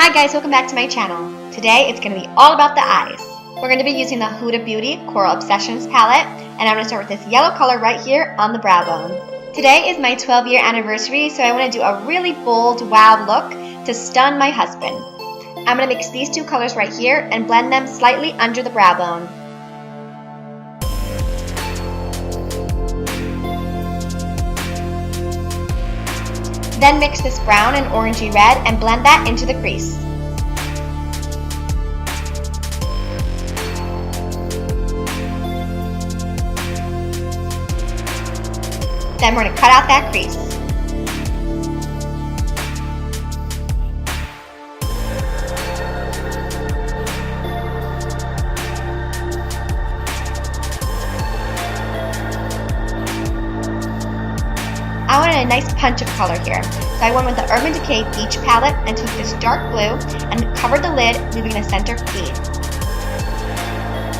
Hi guys, welcome back to my channel. Today it's going to be all about the eyes. We're going to be using the Huda Beauty Coral Obsessions palette, and I'm going to start with this yellow color right here on the brow bone. Today is my 12-year anniversary, so I want to do a really bold, wow look to stun my husband. I'm going to mix these two colors right here and blend them slightly under the brow bone. Then mix this brown and orangey red and blend that into the crease. Then we're going to cut out that crease. I wanted a nice punch of color here, so I went with the Urban Decay Beach palette and took this dark blue and covered the lid, leaving the center clean.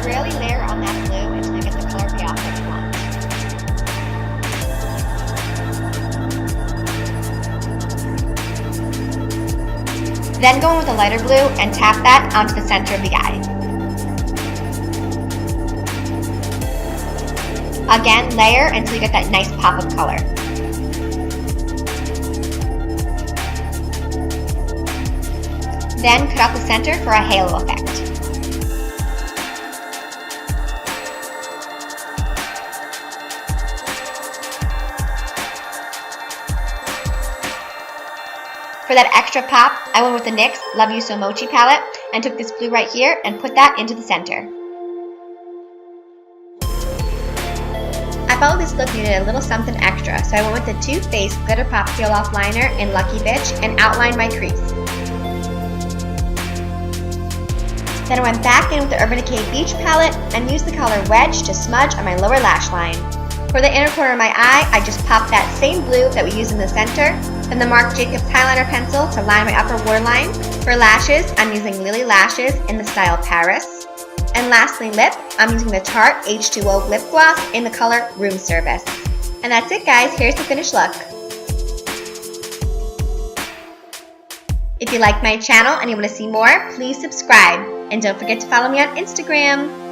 Really layer on that blue until you get the color payoff that you want. Then go in with a lighter blue and tap that onto the center of the eye. Again, layer until you get that nice pop of color. Then cut out the center for a halo effect. For that extra pop, I went with the NYX Love You So Mochi palette and took this blue right here and put that into the center. I felt this look needed a little something extra, so I went with the Too Faced Glitter Pop Peel Off Liner in Lucky Bitch and outlined my crease. Then I went back in with the Urban Decay Beach palette and used the color Wedge to smudge on my lower lash line. For the inner corner of my eye, I just popped that same blue that we used in the center, then the Marc Highliner pencil to line my upper waterline. For lashes, I'm using Lilly lashes in the style Paris. And lastly, lip, I'm using the Tarte H2O lip gloss in the color Room Service. And that's it guys, here's the finished look. If you like my channel and you want to see more, please subscribe. And don't forget to follow me on Instagram.